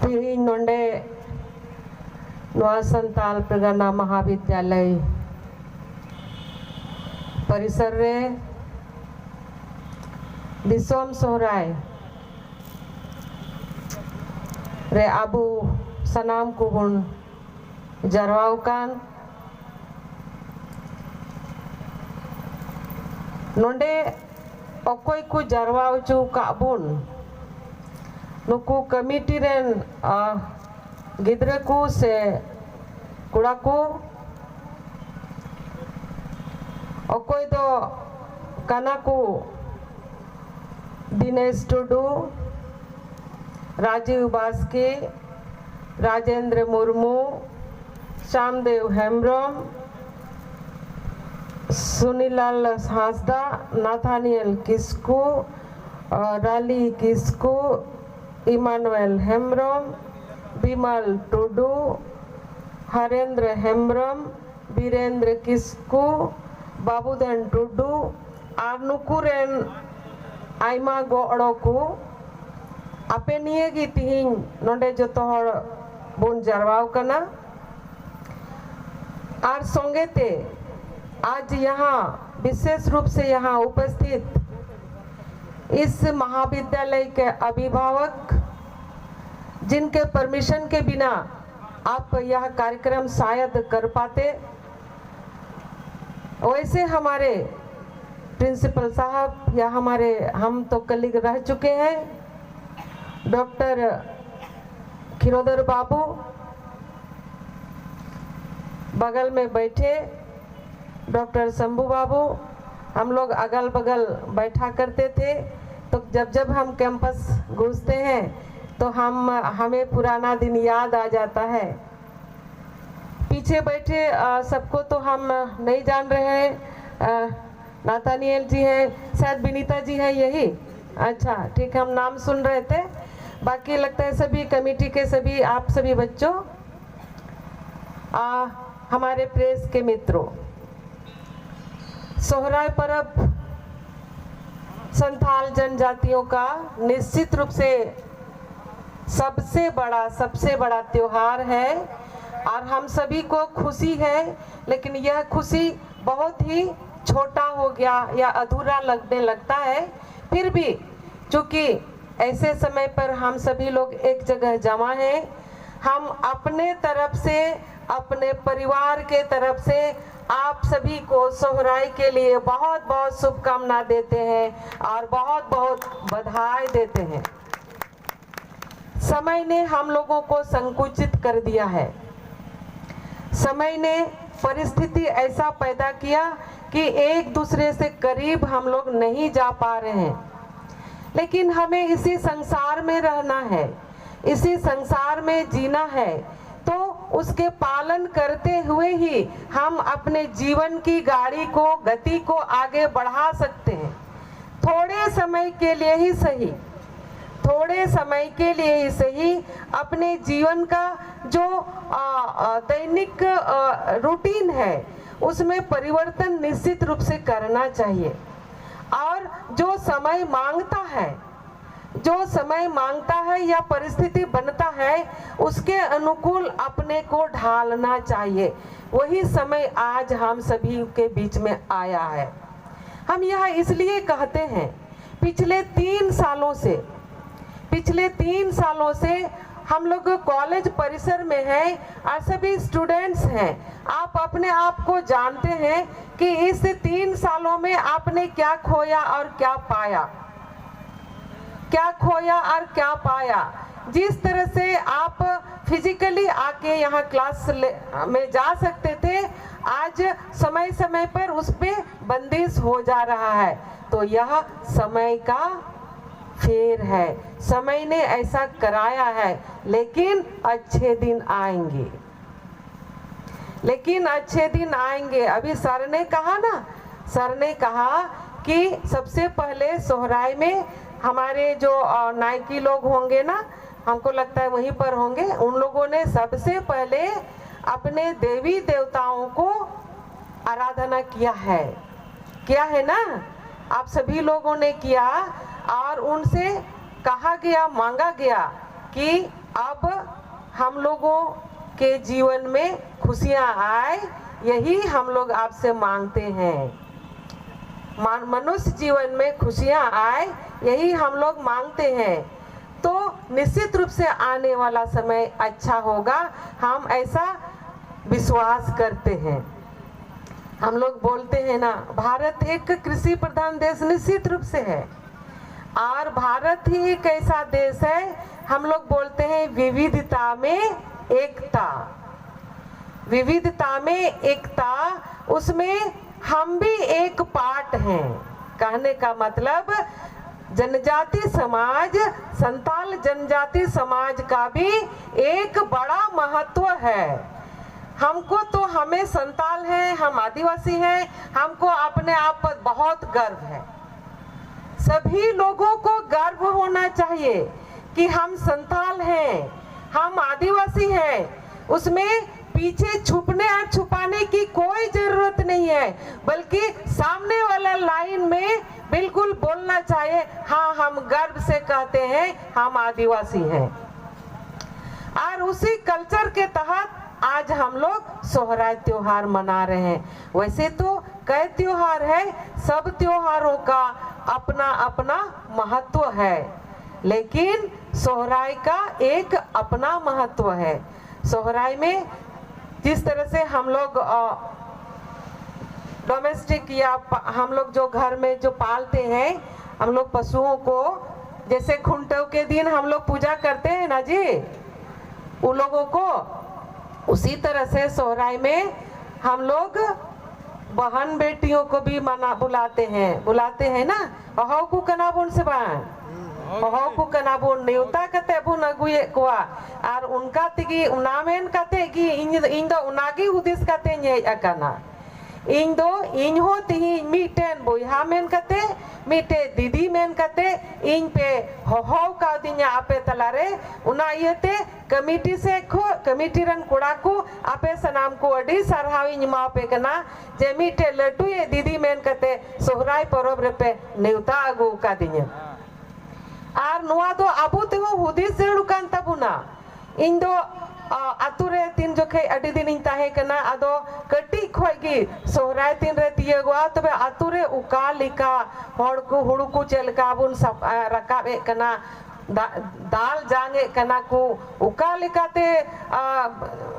तिहिं नोंडे नोआ संताल प्रगना महाविद्यालय परिसर रे दिसोम सोहराय रे आबू सनाम को बुन जरवाव कान नोंडे अकोय को जरवाव चु काबुन नुकु कमिटी रेन गिद्रे को से कुड़ा को अकोय दो काना को दिनेश टुडू राजीव बास्के राजेंद्र मुर्मू श्यामदेव हेम्ब्रम सुनीलाल हांसदा नाथानियल किस्कू राली किस्कू इमानुएल हेम्ब्रम बिमल टुडू हरेंद्र हेम्ब्रम बीरेंद्र किस्कू बाबूधन टुडू और नुकुरेन आयमा गोड़ो को आपे निये गी तिहिं नोंडे जतो हर बुन जरवाव कना और संगेते आज यहाँ विशेष रूप से यहाँ उपस्थित इस महाविद्यालय के अभिभावक जिनके परमिशन के बिना आप यह कार्यक्रम शायद कर पाते, वैसे हमारे प्रिंसिपल साहब या हमारे हम तो कलीग रह चुके हैं, डॉक्टर खिरोदर बाबू बगल में बैठे, डॉक्टर शंभू बाबू, हम लोग अगल बगल बैठा करते थे। तो जब हम कैंपस घुसते हैं तो हमें पुराना दिन याद आ जाता है। पीछे बैठे सबको तो हम नहीं जान रहे हैं, नाथानियल जी हैं, शायद विनीता जी हैं, यही अच्छा ठीक है, हम नाम सुन रहे थे। बाकी लगता है सभी कमेटी के सभी आप सभी बच्चों, हमारे प्रेस के मित्रों, सोहराय पर्व संथाल जनजातियों का निश्चित रूप से सबसे बड़ा त्योहार है और हम सभी को खुशी है, लेकिन यह खुशी बहुत ही छोटा हो गया या अधूरा लगने लगता है। फिर भी चूंकि ऐसे समय पर हम सभी लोग एक जगह जमा हैं, हम अपने तरफ से अपने परिवार के तरफ से आप सभी को सोहराय के लिए बहुत बहुत शुभकामना देते हैं और बहुत बहुत बधाई देते हैं। समय ने हम लोगों को संकुचित कर दिया है, समय ने परिस्थिति ऐसा पैदा किया कि एक दूसरे से करीब हम लोग नहीं जा पा रहे हैं, लेकिन हमें इसी संसार में रहना है, इसी संसार में जीना है, तो उसके पालन करते हुए ही हम अपने जीवन की गाड़ी को गति को आगे बढ़ा सकते हैं। थोड़े समय के लिए ही सही, थोड़े समय के लिए ही सही अपने जीवन का जो दैनिक रूटीन है उसमें परिवर्तन निश्चित रूप से करना चाहिए। और जो समय मांगता है या परिस्थिति बनता है उसके अनुकूल अपने को ढालना चाहिए। वही समय आज हम सभी के बीच में आया है। हम यह इसलिए कहते हैं, पिछले 3 सालों से हम लोग कॉलेज परिसर में हैं और सभी स्टूडेंट्स हैं। आप अपने आप को जानते हैं कि इस 3 सालों में आपने क्या खोया और क्या पाया। जिस तरह से आप फिजिकली आके यहाँ क्लास में जा सकते थे, आज समय समय पर उस पे बंदिश हो जा रहा है। तो यह समय का फेर है, समय ने ऐसा कराया है, लेकिन अच्छे दिन आएंगे। अभी सर ने कहा कि सबसे पहले सोहराय में हमारे जो नायकी लोग होंगे ना, हमको लगता है वहीं पर होंगे, उन लोगों ने सबसे पहले अपने देवी देवताओं को आराधना किया है ना, आप सभी लोगों ने किया और उनसे कहा गया, मांगा गया कि अब हम लोगों के जीवन में खुशियां आए, यही हम लोग आपसे मांगते हैं। मनुष्य जीवन में खुशियां आए, यही हम लोग मांगते हैं। तो निश्चित रूप से आने वाला समय अच्छा होगा, हम ऐसा विश्वास करते हैं। हम लोग बोलते हैं ना, भारत एक कृषि प्रधान देश निश्चित रूप से है, और भारत ही एक ऐसा देश है, हम लोग बोलते हैं विविधता में एकता। विविधता में एकता, उसमें हम भी एक पार्ट हैं। कहने का मतलब जनजाति समाज, संताल जनजाति समाज का भी एक बड़ा महत्व है। हमको तो, हमें संताल हैं, हम आदिवासी हैं, हमको अपने आप पर बहुत गर्व है। सभी लोगों को गर्व होना चाहिए कि हम संताल हैं, हम आदिवासी हैं। उसमें पीछे छुपने और छुपाने की कोई जरूरत नहीं है, बल्कि सामने वाला लाइन में बिल्कुल बोलना चाहिए, हाँ हम गर्व से कहते हैं हम आदिवासी हैं। और उसी कल्चर के तहत आज हम लोग सोहराय त्योहार मना रहे हैं। वैसे तो कई त्योहार है, सब त्योहारों का अपना अपना महत्व है, लेकिन सोहराय का एक अपना महत्व है। सोहराय में जिस तरह से हम लोग डोमेस्टिक या हम लोग जो घर में जो पालते हैं, हम लोग पशुओं को, जैसे खुंटों के दिन हम लोग पूजा करते हैं ना जी, उन लोगों को, उसी तरह से सोहराय में हम लोग बहन बेटियों को भी बुलाते हैं ना। अहो को कनाबुन से बान, अहो को कनाबुन नेवता कते बुन अगुए कोआ, और उनका तिगी उनामेन कते कि इन दो उनागी हुदिस कते न्ये अकना। इन दो इन हो तिही मीटेन बोयहा मेन कते, मीटे दीदी मेन कते इन पे हो का दिन्या आपे तलारे, उना येते कमिटी से खो, कमिटी रन कुड़ा को आपे सनाम को अडी सरहावी निमा पे कना, जे मीटे लड्डू ये दीदी मेन कते सोहराय परब रेपे नेवता अगु का दिन्या। आर नुआ दो आबू तेहो हुदिस जेड़ु कान ताबुना। इन दो आतुरे तीन जोखे अडी दिन इन ताहे कना, आदो कटी खोगी सोहराय तीन रे तियगवा, तबे आतुरे उका लिका होड़ को हुड़ू को चलका बुन रकाबे कना, दाल जांगे कना को उका लिकाते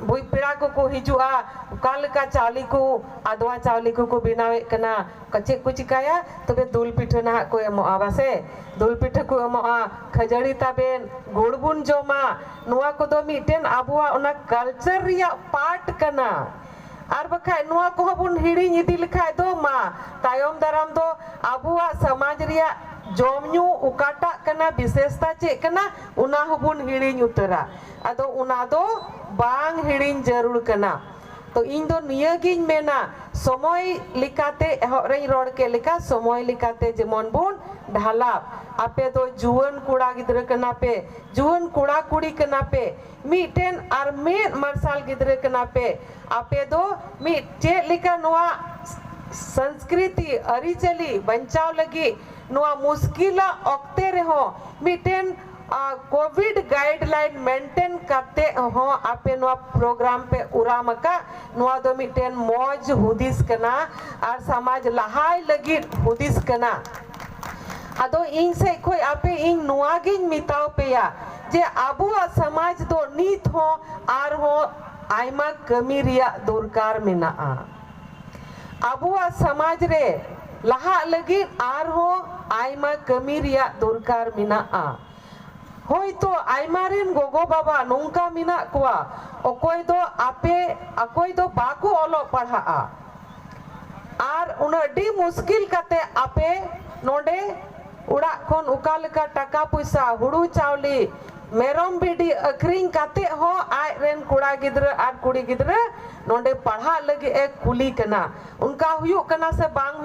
बुई पिड़ा को हिजुआ, उका लिका चावली को आदवा चावली को बिनावे कना, कच्चे को चिकाया तबे दुल पिठा ना को एमोआ बासे, दुल पिठा को एमोआ, खजड़ी ताबेन गुड़बुन जोमा, नुआ को दो मीटेन आबुआ उना कल्चर रिया पार्ट कना। और बखाय नुआ को बुन हिड़ी निदी लिखाय दो मा तायम दाराम दो आबुआ समाज रिया जोमन्यू उकाटा कना विशेषता चे कना उना हबुन हिड़ीन उतरा, अदो उना दो बांग हिड़ीन जरूर कना। तो इन दो नियगिन मेना समय लिकाते हरई रोड के लिका समय लिकाते जेमन बुन ढाला, आपे दो जुवन कुड़ा गिद्र कना पे, जुवन कुड़ा कुड़ी कना पे, मीटेन आर मेन मरसाल गिद्र कना पे, आपे दो मी चे लिका नुआ संस्कृति अरिचली बंचाव लगी नुआ मुश्किला ऑक्ते रहो मीटेन कोविड गाइडलाइन मेंटेन करते हो आपे नुआ प्रोग्राम पे उरामका नुआ दो मीटेन मौज हुदिस कना और समाज लहाई लगी हुदिस कना। अदो इन से कोई आपे इन नुआगिन मिताव पे या जे आबू समाज दो नीत हो आर हो आयमा कमी रिया दुर्कार मिना आ आबू समाज रे लहा लगी आर हो आयमा कमी रिया दुर्कार मिना आ होय तो आयमारिन गोगो बाबा नोंका मिना कुआ ओकोय दो आपे अकोय दो बाकू ओलो पढ़ा आ आर उनडी मुश्किल कते आपे नोडे उड़ा कोन उकालका टका पैसा हुड़ू चावली मेरम बिडी अखरिंग काते हो आय रेन कुड़ा गिद्र आर कुड़ी गिद्र नोडे पढ़ा लगे एक कुली कना उनका हुयु कना से बांग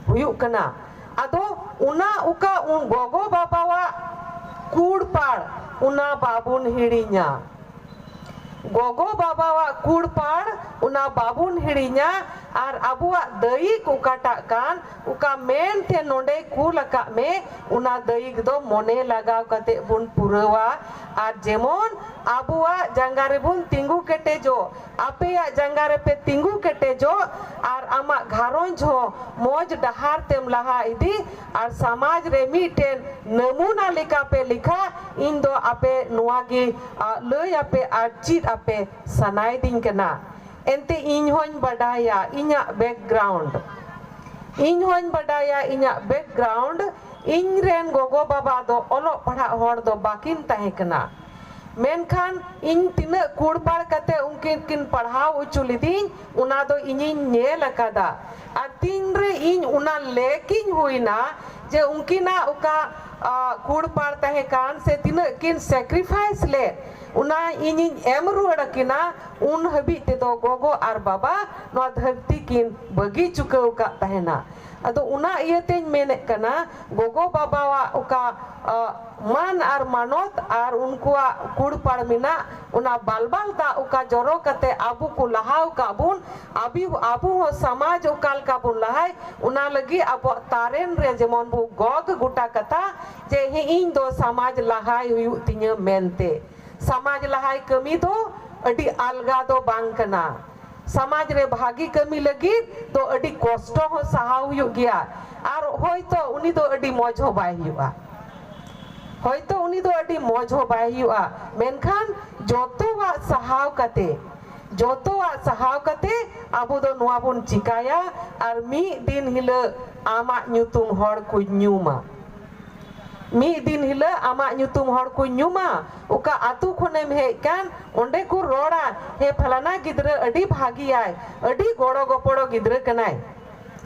हुयु कना अदो उना उका उन गोगो बाबावा कूड़ पाड़ उना बाबुन हिड़ीना gogo babawa kurpar una babun hirinya ar abuwa daik ukata kan uka men te nonde kulaka me una daik do mone lagaw kate bun purawa ar jemon abuwa jangare bun tingu ketejo apeya jangare pe tingu ketejo ar ama gharonj ho moj dahar tem laha idi ar samaj re miten namuna lika pe likha indo ape nuagi lay ape ar chit ape sanai ding kana ente ᱤᱧ ᱦᱚᱧ ᱵᱟᱰᱟᱭᱟ ᱤᱧᱟᱹᱜ background ᱤᱧ ᱦᱚᱧ ᱵᱟᱰᱟᱭᱟ ᱤᱧᱟᱹᱜ background ᱤᱧ ᱨᱮᱱ ᱜᱚᱜᱚ ᱵᱟᱵᱟ ᱫᱚ ᱚᱞᱚᱜ ᱯᱟᱲᱦᱟᱜ ᱦᱚᱲ ᱫᱚ ᱵᱟᱠᱤᱱ ᱛᱟᱦᱮᱸ ᱠᱟᱱᱟ ᱢᱮᱱᱠᱷᱟन ᱤᱧ ᱛᱤᱱᱟᱹᱜ ᱠᱩᱲᱯᱟᱲ ᱠᱟᱛᱮ ᱩᱱᱠᱤᱱ ᱠᱤᱱ ᱯᱟᱲᱦᱟᱣ ᱦᱚᱪᱚ ᱞᱤᱫᱤᱧ ᱚᱱᱟ ᱫᱚ ᱤᱧᱤᱧ ᱧᱮᱞ ᱟᱠᱟᱫᱟ ᱟᱨ ᱛᱤᱱᱨᱮ ᱤᱧ ᱚᱱᱟ ᱞᱮᱠᱤᱧ ᱦᱩᱭᱱᱟ ᱡᱮ ᱩᱱᱠᱤᱱᱟᱜ ᱚᱠᱟ ᱠᱩᱲᱯᱟᱲ ᱛᱟᱦᱮᱸ ᱠᱟᱱ ᱥᱮ ᱛᱤᱱᱟᱹᱜ ᱠᱤᱱ ᱥᱮᱠᱨᱤᱯᱷᱟᱭᱤᱥ ᱞᱮᱫ una iniñ em ruwada kina un habi te do gogo ar baba no dharti kin bagi chukau ka tahena ado una iyateñ menek kana gogo baba wa uka man ar manot ar unkuwa kurpar mina una balbal da uka joro kate abu ku lahaw ka bun abu ho samaj ukal ka bun lahai una lagi abo taren re jemon bu gog guta kata je hi iñ do samaj lahai huyu tinya mente समाज लहाई कमी तो अडी अलगा तो बांग कना समाज रे भागी कमी लगी तो अडी कष्ट हो सहाव हुई गया और होय तो उनी तो अडी मौज हो बाय हुआ होय तो उनी तो अडी मौज हो बाय हुआ मेनखान जोतो वा सहाव कते अबो दो नुआ बुन चिकाया और मी दिन हिल आमा न्यूतुम हड़ को न्यूमा मी दिन हिला आमा न्यूतुम हड़ को न्यूमा उका आतु खनेम हे कान ओंडे को रोड़ा हे फलाना गिद्रा अडी भागी आय अडी गोड़ो गोपड़ो गिद्रा कनाय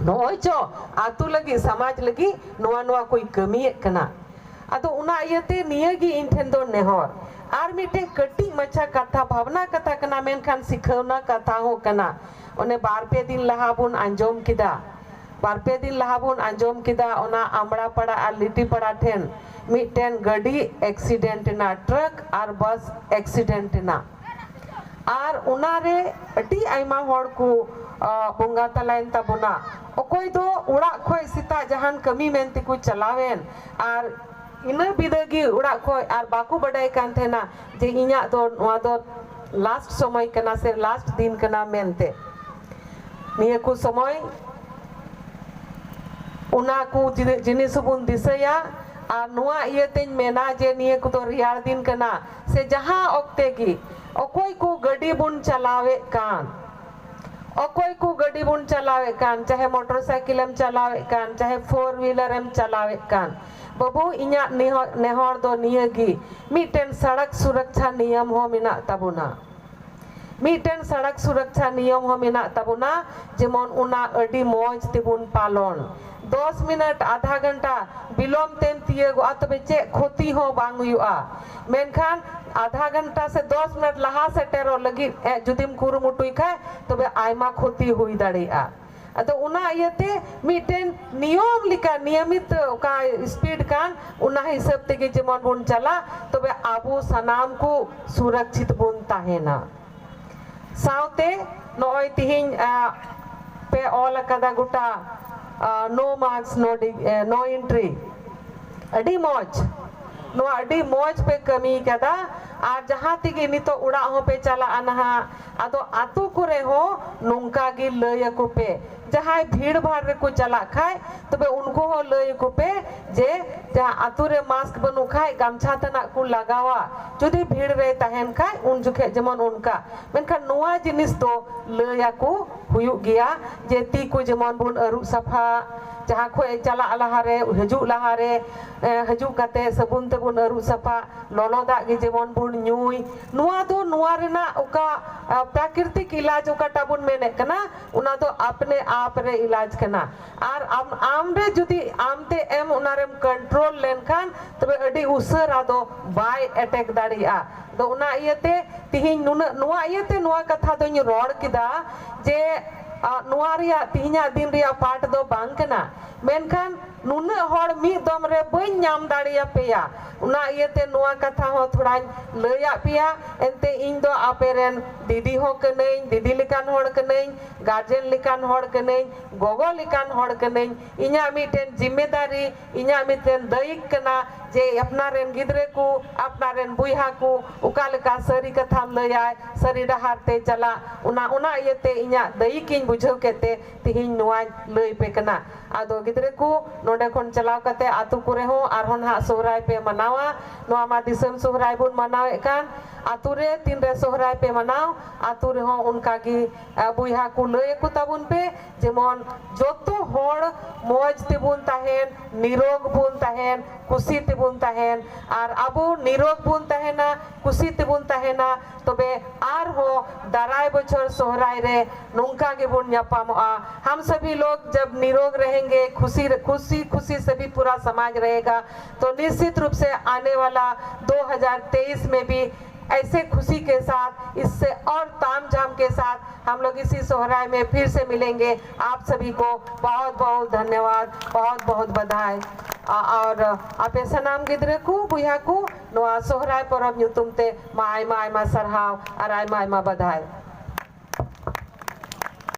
नोय चो आतु लगी समाज लगी नोआ नोआ कोई कमी कना अतो उना इयते नियगी इन ठेन दो नेहर आर मिटे कटी मचा कथा भावना कथा कना मेनखान सिखवना कथा हो कना ओने बार पे दिन लहा बुन अंजोम किदा बारपे दिन लहाबुन अंजोम किदा ओना आमड़ा पड़ा और लिटी पड़ा ठेन मिटेन गडी एक्सीडेंट ना ट्रक और बस एक्सीडेंट ना और उनारे अटी आइमा होड़ को बुंगा तलाइन तबुना ओकोय दो उड़ा खोय सिता जहान कमी मेनती को चलावेन और इना बिदगी उड़ा खोय और बाकू बडाय कान थेना जे इña दो नोआ दो लास्ट समय कना से लास्ट दिन कना मेनते निया को समय उना को जिनिस बुन दिसया और नुआ इयतेñ मेना जे निये को तो रियार दिन कना से जहां ओक्ते की ओकोय को गडी बुन चलावे कान ओकोय को गडी बुन चलावे कान चाहे मोटरसाइकिल एम चलावे कान चाहे 4 व्हीलर एम चलावे कान बबू इña नेहर दो नियगी मिटेन सड़क सुरक्षा नियम हो मिना तबुना मिटेन सड़क सुरक्षा नियम हो मिना तबुना जेमन उना अडी मौज तिबुन पालन 10 मिनट आधा घंटा बिलोम तेम तियगो तबे चे खोती हो बांग हुआ मेनखान आधा घंटा से 10 मिनट लहा से टेरो लगी जुदिम कुरुमुटुई खाए तबे आयमा खोती हुई दाड़िया अतो उना इयते मिटेन नियम लिका नियमित का स्पीड कान उना हिसाब तेगे जेमन बुन चला तबे आबू सनाम को सुरक्षित बुन ताहेना सावते नोय तिहिन पे ऑल कदा गुटा नो मार्क्स नो एंट्री अडी मौज पे कमी कदा और जहाँ तिगे नितो उड़ा हो पे चला अनहा अदो आतु करे हो नुंका गी लय को पे जहाँ भीड़ भाड़ रे को चला खाए तबे उनको हो लय को पे जे जहाँ आतु रे मास्क बनु खाए गमछा तना को लगावा जुदी भीड़ रे तहन खाए उन जुखे जमन उनका मेनखान नुआ जिनिस तो लय को हुयु गया जे ती को जमन बुन अरु सफा जहाँ को चला लहारे हजू लहारे हजू कते सबुन तबुन अरु सफा लोलो दाग गे जेमन बुन न्यूई नुआ दो नुआ रेना उका प्राकृतिक इलाज उका टाबुन मेने कना उना तो अपने आप रे इलाज कना और आम रे जुदी आमते एम उनारेम कंट्रोल लेनखान तबे अडी उसरा दो बाय अटैक दाड़िया दो उना इयते तिहिन नुआ इयते नुआ कथा दोኝ रोड किदा जे नुआ रिया तिहिना दिन रिया पाठ दो बांग कना मेनखान नुना हड़ मी दम रे बइन नाम दाड़िया पेया उना इयते नुआ कथा हो थोड़ा लया पिया एनते इन दो आपेरेन दीदी हो कनें दीदी लिकान हड़ कनें गार्जियन लिकान हड़ कनें गोगो लिकान हड़ कनें इन्या मिटेन जिम्मेदारी इन्या मिटेन दायिक कना जे अपना रेन गिद्रे को अपना रेन बुइहा को उका लेका सरी कथाम लया सरी डहार ते चला उना इयते इन्या दायिक इन बुझाव केते तिहिन नुआ लय पे कना आदो गिद्रे को नोडे खन चलाव कते आतु कुरे हो आरहन हा सोहराय पे मनावा नोआ मा दिसम सोहराय बुन मनावे कान आतु रे तीन रे सोहराय पे मनाव आतु रे हो उनका की बुइहा को लय को तबुन पे जेमन जोतो होड़ मौज तिबुन ताहेन निरोग बुन ताहेन खुशी तिबुन ताहेन आर अबो निरोग बुन ताहेना खुशी तिबुन ताहेना तबे आर हो दाराय बछर सोहराय रे नोंका के बुन न्यापामोआ हम सभी लोग जब निरोग रहेंगे खुशी खुशी खुशी से भी पूरा समाज रहेगा तो निश्चित रूप से आने वाला 2023 में भी ऐसे खुशी के साथ इससे और तामझाम के साथ हम लोग इसी सोहराय में फिर से मिलेंगे। आप सभी को बहुत बहुत धन्यवाद, बहुत बहुत बधाई और आप ऐसा नाम गिद्रे को बुया को नोआ सोहराय परब न्यूतुमते मा आयमा आयमा सरहाव और आयमा आयमा बधाई।